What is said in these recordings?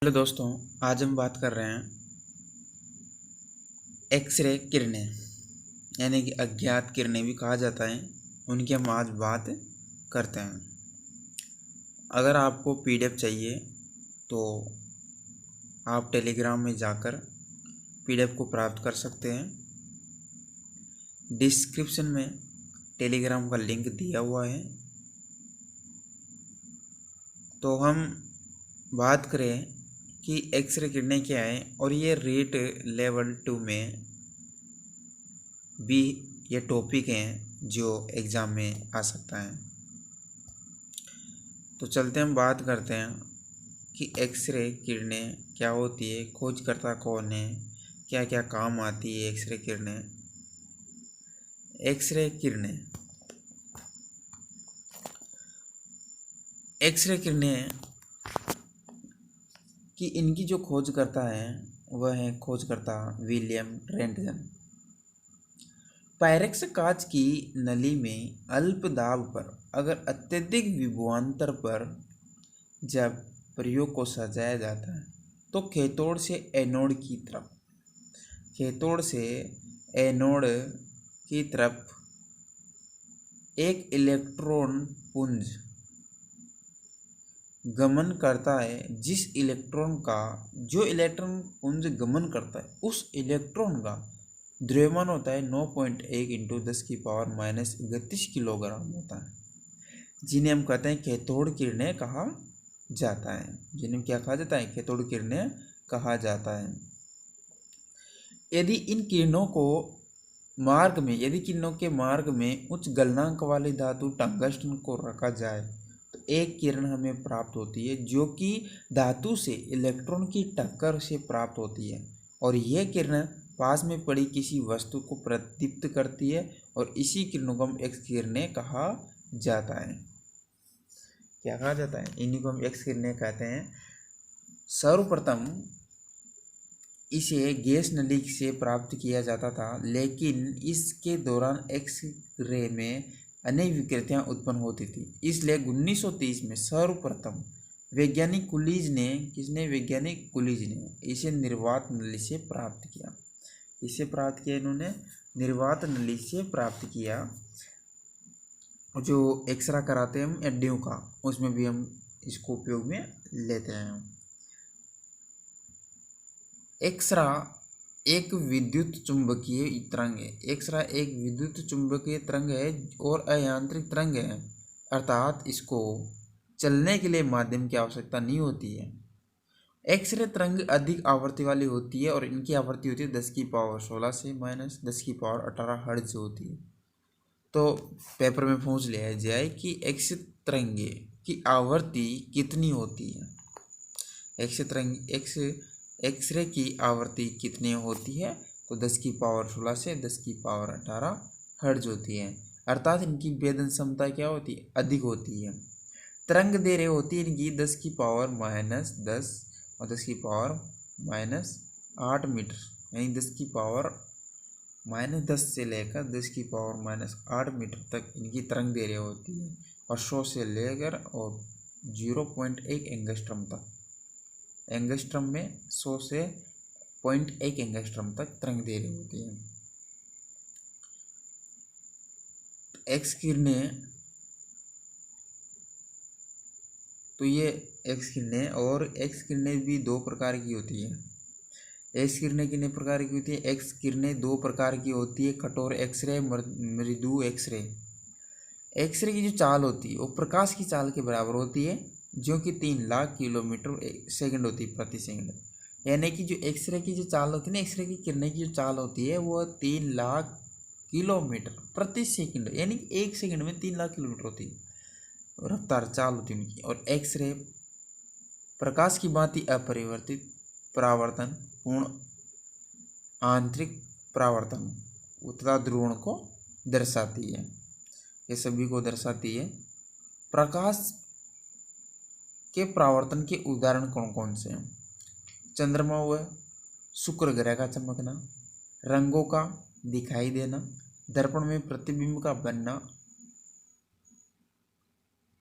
Hello दोस्तों, आज हम बात कर रहे हैं एक्सरे किरणें, यानी कि अज्ञात किरणें भी कहा जाता है। उनकी हम आज बात करते हैं। अगर आपको पीडीएफ चाहिए तो आप टेलीग्राम में जाकर पीडीएफ को प्राप्त कर सकते हैं। डिस्क्रिप्शन में टेलीग्राम का लिंक दिया हुआ है। तो हम बात करें कि एक्सरे किरणें क्या है, और ये रेट लेवल 2 में भी ये टॉपिक हैं जो एग्ज़ाम में आ सकता है। तो चलते हम बात करते हैं कि एक्सरे किरणें क्या होती है, खोजकर्ता कौन है, क्या क्या काम आती है एक्सरे किरणें। एक्सरे किरणें एक्सरे किरणें कि इनकी जो खोजकर्ता है वह है खोजकर्ता विलियम रेंटगन। पायरेक्स कांच की नली में अल्प दाब पर अगर अत्यधिक विभवांतर पर जब प्रयोग को सजाया जाता है तो कैथोड से एनोड की तरफ एक इलेक्ट्रॉन पुंज गमन करता है। जो इलेक्ट्रॉन पुंज गमन करता है उस इलेक्ट्रॉन का द्रव्यमान होता है 9.1 इंटू 10⁻³ किलोग्राम होता है, जिन्हें हम कहते हैं कैथोड किरणें कहा जाता है। जिन्हें क्या कहा जाता है? कैथोड किरणें कहा जाता है। यदि किरणों के मार्ग में उच्च गलनांक वाली धातु टंगस्टन को रखा जाए तो एक किरण हमें प्राप्त होती है जो कि धातु से इलेक्ट्रॉन की टक्कर से प्राप्त होती है, और यह किरण पास में पड़ी किसी वस्तु को प्रदीप्त करती है, और इसी किरणों को हम एक्स किरणें कहा जाता है। क्या कहा जाता है? इन्हीं को हम एक्स किरणें कहते हैं। सर्वप्रथम इसे गैस नली से प्राप्त किया जाता था, लेकिन इसके दौरान एक्स रे में अनेक विकृतियां उत्पन्न होती थी। इसलिए 1930 में सर्वप्रथम वैज्ञानिक कुलीज ने इसे निर्वात नली से प्राप्त किया। इन्होंने निर्वात नली से प्राप्त किया। जो एक्सरा कराते हैं हम हड्डियों का, उसमें भी हम इसको उपयोग में लेते हैं। एक्सरा एक विद्युत चुंबकीय तरंग है और अयांत्रिक तरंग है, अर्थात इसको चलने के लिए माध्यम की आवश्यकता नहीं होती है। एक्सरे तरंग अधिक आवृत्ति वाली होती है और इनकी आवृत्ति होती है 10⁻16 से -10⁻18 हर्ट्ज होती है। तो पेपर में पूछ लिया जाए कि एक्स तरंगे की आवृत्ति कितनी होती है। एक्सरे की आवृत्ति कितनी होती है? तो 10⁻16 से 10⁻18 हर्ट्ज होती है, अर्थात इनकी वेदन क्षमता क्या होती है? अधिक होती है। तरंग दैर्घ्य होती है इनकी 10⁻⁻10 और 10⁻⁸ मीटर, यानी 10⁻⁻10 से लेकर 10⁻⁸ मीटर तक इनकी तरंग दैर्घ्य होती है, और 100 से लेकर और 0.1 एंगस्ट्रम तक, एंगस्ट्रम में 100 से 0.1 एंगस्ट्रम तक तरंग दैर्घ्य होती है। एक्स किरणें तो ये एक्स किरणें और एक्स किरणें भी दो प्रकार की होती है। एक्स किरणें कितने प्रकार की होती है? एक्स किरणें दो प्रकार की होती है, कठोर एक्सरे, मृदु एक्सरे। एक्सरे की जो चाल होती है वो प्रकाश की चाल के बराबर होती है, जो कि 3 लाख किलोमीटर सेकंड होती है प्रति सेकंड। यानी कि जो एक्सरे की जो चाल होती है ना, एक्सरे की किरणें की जो चाल होती है वो 3 लाख किलोमीटर प्रति सेकंड, यानी कि 1 सेकंड में 3 लाख किलोमीटर होती है रफ्तार चाल होती है उनकी। और एक्सरे प्रकाश की भांति अपरिवर्तित परावर्तन पूर्ण आंतरिक परावर्तन तथा ध्रुवण को दर्शाती है। ये सभी को दर्शाती है। प्रकाश के परावर्तन के उदाहरण कौन कौन से हैं? चंद्रमा व शुक्र ग्रह का चमकना, रंगों का दिखाई देना, दर्पण में प्रतिबिंब का बनना,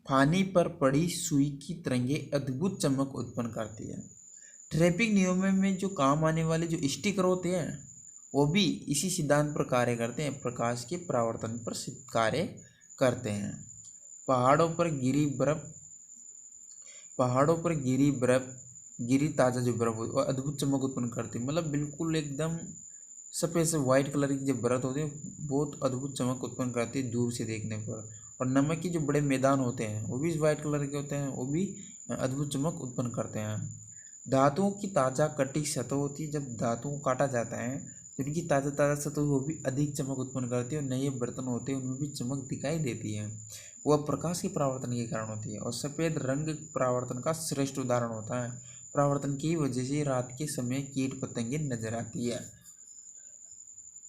पानी पर पड़ी सुई की तरंगें अद्भुत चमक उत्पन्न करती है। ट्रैफिक नियमों में जो काम आने वाले जो स्टिकर होते हैं वो भी इसी सिद्धांत पर कार्य करते हैं, प्रकाश के परावर्तन पर कार्य करते हैं। पहाड़ों पर गिरी ताज़ा जो बर्फ होती है वो अद्भुत चमक उत्पन्न करती है, मतलब बिल्कुल एकदम सफ़ेद से वाइट कलर की जो बर्फ होती है बहुत अद्भुत चमक उत्पन्न करती है दूर से देखने पर। और नमक के जो बड़े मैदान होते हैं वो भी वाइट कलर के होते हैं, वो भी अद्भुत चमक उत्पन्न करते हैं। धातुओं की ताज़ा कटी सतह होती है, जब धातुओं को काटा जाता है तो उनकी ताज़ा सतह वो भी अधिक चमक उत्पन्न करती है और नए बर्तन होते हैं उनमें भी चमक दिखाई देती है, वह प्रकाश के परावर्तन के कारण होती है। और सफ़ेद रंग परावर्तन का श्रेष्ठ उदाहरण होता है। परावर्तन की वजह से रात के समय कीट पतंगे नजर आती है।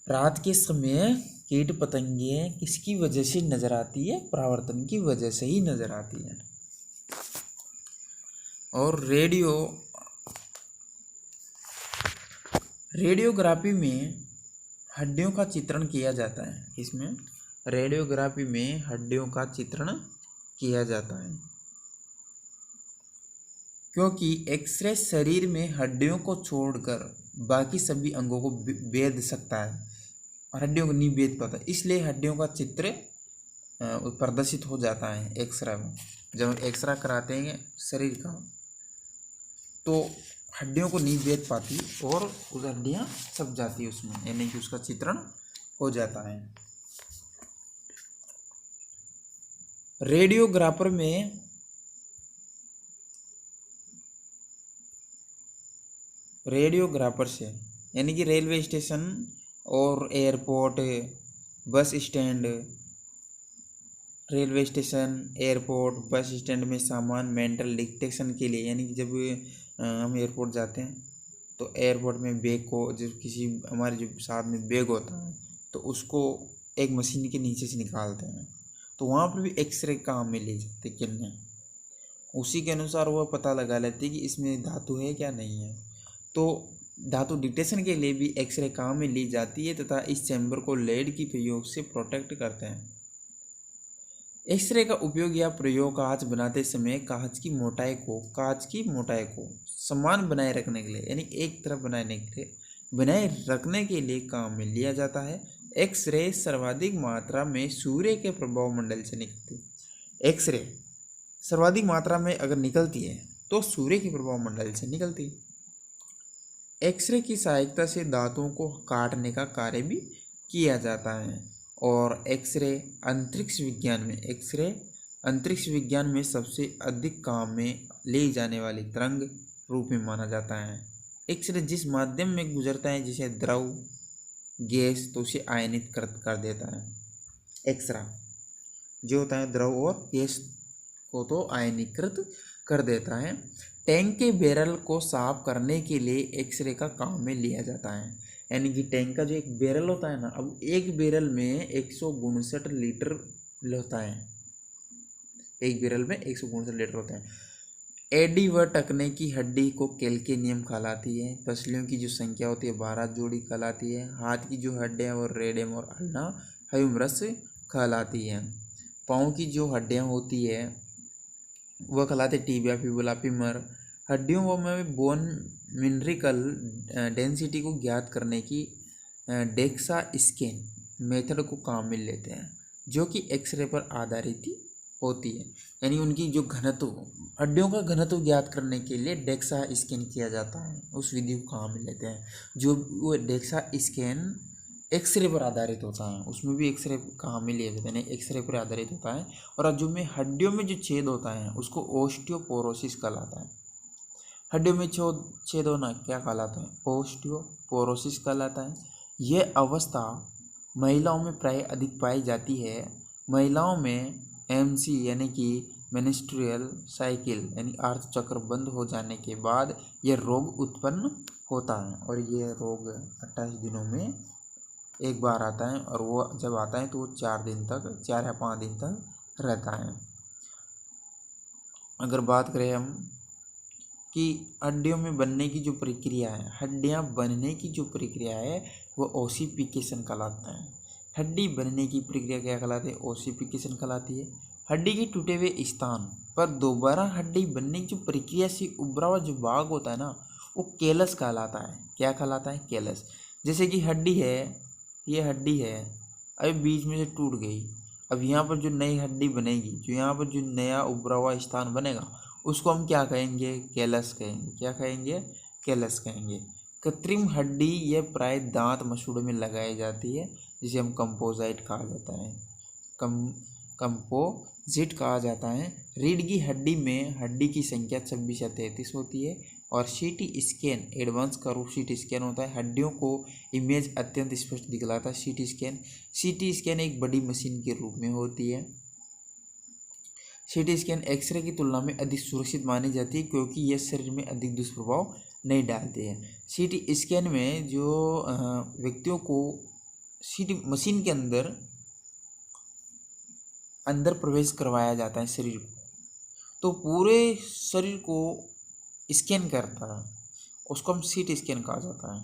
रात के समय कीट पतंगे किसकी वजह से नजर आती है? परावर्तन की वजह से ही नजर आती है। और रेडियोग्राफी में हड्डियों का चित्रण किया जाता है। इसमें रेडियोग्राफी में हड्डियों का चित्रण किया जाता है, क्योंकि एक्सरे शरीर में हड्डियों को छोड़कर बाकी सभी अंगों को भेद सकता है और हड्डियों को नहीं भेद पाता, इसलिए हड्डियों का चित्र प्रदर्शित हो जाता है एक्सरे में। जब हम एक्सरे कराते हैं शरीर का तो हड्डियों को नहीं भेद पाती और उस हड्डियाँ छप जाती है उसमें, यानी कि उसका चित्रण हो जाता है। रेडियोग्राफर से यानी कि रेलवे स्टेशन और airport, bus stand, railway station, airport, bus stand में सामान मेंटल डिटेक्शन के लिए, यानी कि जब हम एयरपोर्ट जाते हैं तो एयरपोर्ट में बैग को, जब किसी हमारे जो साथ में बैग होता है तो उसको एक मशीन के नीचे से निकालते हैं तो वहाँ पर भी एक्सरे काम में ले जाते किरणें, उसी के अनुसार वह पता लगा लेते कि इसमें धातु है क्या नहीं है। तो धातु डिटेक्शन के लिए भी एक्सरे काम में ली जाती है तथा इस चैम्बर को लेड की प्रयोग से प्रोटेक्ट करते हैं। एक्सरे का उपयोग या प्रयोग कांच बनाते समय कांच की मोटाई को समान बनाए रखने के लिए, यानी एक तरफ बनाए रखने के लिए काम में लिया जाता है। एक्सरे सर्वाधिक मात्रा में सूर्य के प्रभाव मंडल से निकलती है। एक्सरे सर्वाधिक मात्रा में अगर निकलती है तो सूर्य के प्रभाव मंडल से निकलती है। एक्सरे की सहायता से धातुओं को काटने का कार्य भी किया जाता है। और एक्सरे अंतरिक्ष विज्ञान में सबसे अधिक काम में ले जाने वाली तरंग रूप में माना जाता है। एक्सरे जिस माध्यम में गुजरता है, जैसे द्रव, गैस, तो उसे आयनित कर देता है। एक्सरा जो होता है द्रव और गैस को तो आयनीकृत कर देता है। टैंक के बैरल को साफ करने के लिए एक्सरे का काम में लिया जाता है, यानी कि टैंक का जो एक बैरल होता है ना, अब एक बैरल में 159 लीटर होता है, एक बैरल में 159 लीटर होता है। एडी व टकने की हड्डी को कैल्केनियम कहलाती है। पसलियों की जो संख्या होती है 12 जोड़ी कहलाती है। हाथ की जो हड्डियाँ वो रेडियम और अल्ना ह्यूमरस कहलाती है। पाँव की जो हड्डियाँ होती है वह कहलाते टीबिया, फिबुला, फीमर। हड्डियों में बोन मिनरिकल डेंसिटी को ज्ञात करने की डेक्सा स्कैन मेथड को काम में लेते हैं, जो कि एक्सरे पर आधारित होती है। यानी उनकी जो घनत्व, हड्डियों का घनत्व ज्ञात करने के लिए डेक्सा स्कैन किया जाता है, उस विधि को काम में लेते हैं। जो वो डेक्सा स्कैन एक्सरे पर आधारित होता है, उसमें भी एक्सरे काम में लिए जाते हैं, एक्सरे पर आधारित होता है। और जो में हड्डियों में जो छेद होता है उसको ओस्टियोपोरोसिस कहलाता है। हड्डियों में छेद होना क्या कहलाता है? ओस्टियोपोरोसिस कहलाता है। यह अवस्था महिलाओं में प्राय अधिक पाई जाती है। महिलाओं में एमसी यानी कि मेंस्ट्रुअल साइकिल यानी अर्ध चक्र बंद हो जाने के बाद यह रोग उत्पन्न होता है, और यह रोग 28 दिनों में एक बार आता है, और वो जब आता है तो वो 4 या 5 दिन तक रहता है। अगर बात करें हम कि हड्डियों में बनने की जो प्रक्रिया है, हड्डियां बनने की जो प्रक्रिया है वो ओसिफिकेशन कहलाता है। हड्डी बनने की प्रक्रिया क्या कहलाती है? ओसिफिकेशन कहलाती है। हड्डी के टूटे हुए स्थान पर दोबारा हड्डी बनने की जो प्रक्रिया से उभरा हुआ जो भाग होता है ना, वो कैलस कहलाता है। क्या कहलाता है? कैलस। जैसे कि हड्डी है, ये हड्डी है, अभी बीच में से टूट गई, अब यहाँ पर जो नई हड्डी बनेगी, जो यहाँ पर जो नया उभरा हुआ स्थान बनेगा, उसको हम क्या कहेंगे? कैलस कहेंगे। क्या कहेंगे? कैलस कहेंगे। कृत्रिम हड्डी यह प्राय दांत मसूड़ों में लगाई जाती है, जिसे हम कंपोजिट कहा जाता है। कंपोजिट कहा जाता है। रीढ़ की हड्डी में हड्डी की संख्या 26 या 33 होती है और सीटी स्कैन एडवांस का रूप सीटी स्कैन होता है। हड्डियों को इमेज अत्यंत स्पष्ट दिखलाता है सीटी स्कैन एक बड़ी मशीन के रूप में होती है। सीटी स्कैन एक्सरे की तुलना में अधिक सुरक्षित मानी जाती है क्योंकि यह शरीर में अधिक दुष्प्रभाव नहीं डालते हैं। सीटी स्कैन में जो व्यक्तियों को सीटी मशीन के अंदर प्रवेश करवाया जाता है शरीर को, तो पूरे शरीर को स्कैन करता है, उसको हम सीटी स्कैन कहा जाता है।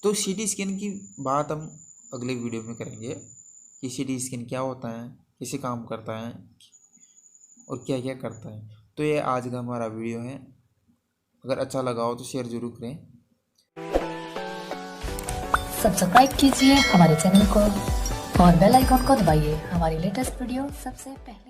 तो सीटी स्कैन की बात हम अगले वीडियो में करेंगे कि सीटी स्कैन क्या होता है, कैसे काम करता है और क्या क्या करता है। तो ये आज का हमारा वीडियो है। अगर अच्छा लगा हो तो शेयर जरूर करें। सब्सक्राइब कीजिए हमारे चैनल को और बेल आइकॉन को दबाइए हमारी लेटेस्ट वीडियो सबसे पहले